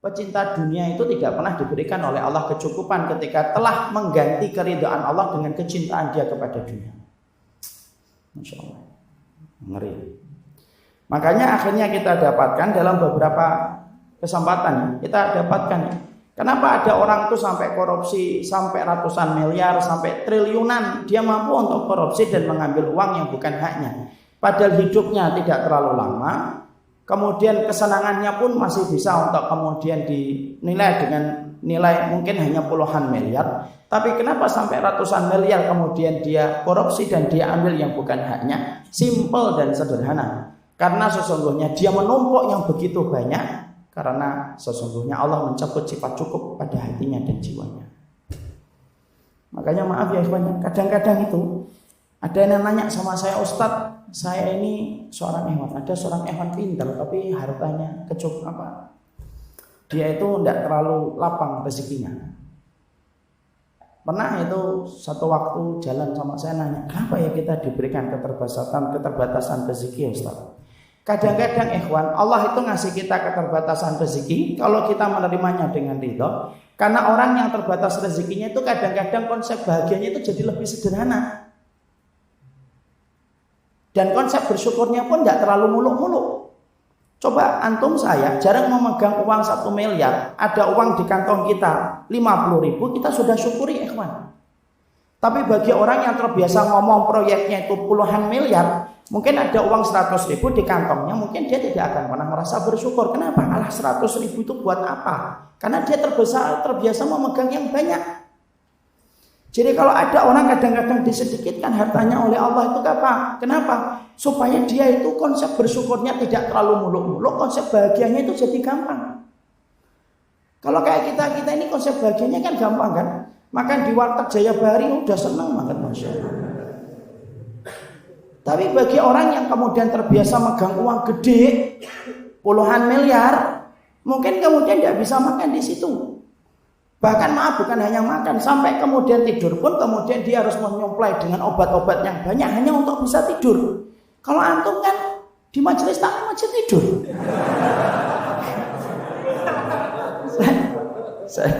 Pecinta dunia itu tidak pernah diberikan oleh Allah kecukupan ketika telah mengganti keridhaan Allah dengan kecintaan dia kepada dunia. Masya Allah, ngeri. Makanya akhirnya kita dapatkan dalam beberapa kesempatan, kita dapatkan kenapa ada orang itu sampai korupsi sampai ratusan miliar, sampai triliunan, dia mampu untuk korupsi dan mengambil uang yang bukan haknya. Padahal hidupnya tidak terlalu lama. Kemudian kesenangannya pun masih bisa untuk kemudian dinilai dengan nilai mungkin hanya puluhan miliar. Tapi kenapa sampai ratusan miliar kemudian dia korupsi dan dia ambil yang bukan haknya? Simple dan sederhana. Karena sesungguhnya dia menumpuk yang begitu banyak. Karena sesungguhnya Allah mencabut sifat cukup pada hatinya dan jiwanya. Makanya maaf ya ikhwan, kadang-kadang itu ada yang nanya sama saya, Ustadz, saya ini seorang ikhwan, ada seorang ikhwan pintar tapi hartanya kecukup apa? Dia itu tidak terlalu lapang rezekinya. Pernah itu satu waktu jalan sama saya nanya, kenapa ya kita diberikan keterbatasan rezeki, Ustadz? Kadang-kadang ikhwan, Allah itu ngasih kita keterbatasan rezeki kalau kita menerimanya dengan ridho. Karena orang yang terbatas rezekinya itu kadang-kadang konsep bahagianya itu jadi lebih sederhana. Dan konsep bersyukurnya pun tidak terlalu muluk-muluk. Coba antum saya jarang memegang uang 1 miliar, ada uang di kantong kita 50.000, kita sudah syukuri ikhwan. Tapi bagi orang yang terbiasa ngomong proyeknya itu puluhan miliar, mungkin ada uang 100.000 di kantongnya, mungkin dia tidak akan pernah merasa bersyukur. Kenapa? Alah 100.000 itu buat apa? Karena dia terbiasa memegang yang banyak. Jadi kalau ada orang kadang-kadang disedikitkan hartanya oleh Allah itu apa? Kenapa? Supaya dia itu konsep bersyukurnya tidak terlalu muluk-muluk, konsep bahagianya itu jadi gampang. Kalau kayak kita ini konsep bahagianya kan gampang kan? Makan di warteg Jayabari udah seneng banget, Masya Allah. Tapi bagi orang yang kemudian terbiasa megang uang gede, puluhan miliar, mungkin kemudian tidak bisa makan di situ. Bahkan maaf, bukan hanya makan, sampai kemudian tidur pun kemudian dia harus menyuplai dengan obat-obat yang banyak hanya untuk bisa tidur. Kalau antum kan di majelis taklim aja tidur. Saya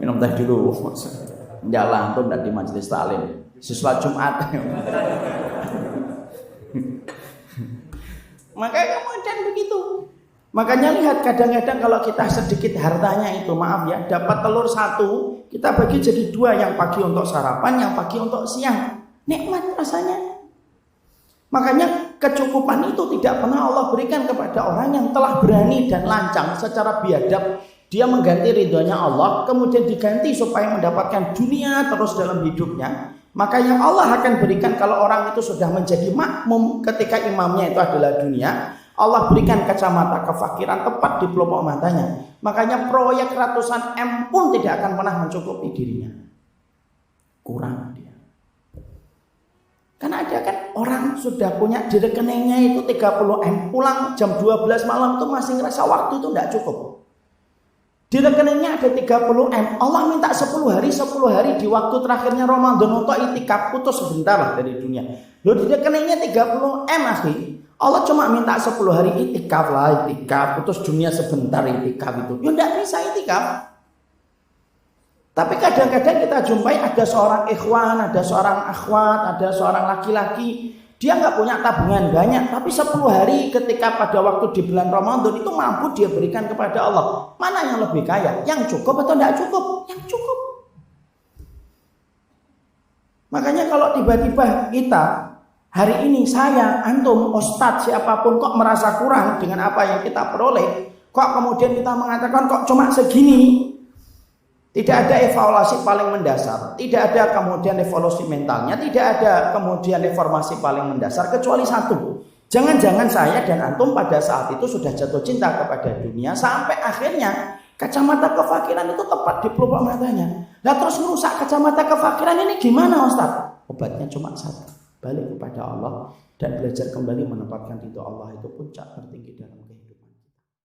minum teh dulu. Enggak lah, antum enggak di majelis taklim. Siswa Jumat. Makanya kemudian begitu. Makanya lihat kadang-kadang kalau kita sedikit hartanya itu, maaf ya, dapat telur 1, kita bagi jadi 2, yang pagi untuk sarapan, yang pagi untuk siang. Nikmat rasanya. Makanya kecukupan itu tidak pernah Allah berikan kepada orang yang telah berani dan lancang secara biadab. Dia mengganti ridhonya Allah, kemudian diganti supaya mendapatkan dunia terus dalam hidupnya. Maka yang Allah akan berikan kalau orang itu sudah menjadi makmum ketika imamnya itu adalah dunia, Allah berikan kacamata kefakiran tepat di pelupuk matanya. Makanya proyek ratusan M pun tidak akan pernah mencukupi dirinya. Kurang dia. Karena ada kan orang sudah punya di rekeningnya itu 30 M, pulang jam 12 malam itu masih ngerasa waktu itu tidak cukup. Di rekeningnya ada 30 M, Allah minta 10 hari di waktu terakhirnya Ramadan untuk itikaf, putus sebentar lah dari dunia. Loh di rekeningnya 30 M akhi, Allah cuma minta 10 hari itikaf, putus dunia sebentar itikaf itu. Ya tidak bisa itikaf. Tapi kadang-kadang kita jumpai ada seorang ikhwan, ada seorang akhwat, ada seorang laki-laki, dia nggak punya tabungan banyak, tapi 10 hari ketika pada waktu di bulan Ramadan itu mampu dia berikan kepada Allah. Mana yang lebih kaya? Yang cukup atau tidak cukup? Yang cukup. Makanya kalau tiba-tiba kita hari ini saya, antum, ustadz, siapapun kok merasa kurang dengan apa yang kita peroleh, kok kemudian kita mengatakan kok cuma segini. Tidak ada evaluasi paling mendasar, tidak ada kemudian evolusi mentalnya, tidak ada kemudian reformasi paling mendasar kecuali satu. Jangan-jangan saya dan antum pada saat itu sudah jatuh cinta kepada dunia sampai akhirnya kacamata kefakiran itu tepat di pelupuk matanya. Nah terus merusak kacamata kefakiran ini gimana Ustaz? Obatnya cuma satu, balik kepada Allah dan belajar kembali menempatkan ridho Allah itu puncak tertinggi dan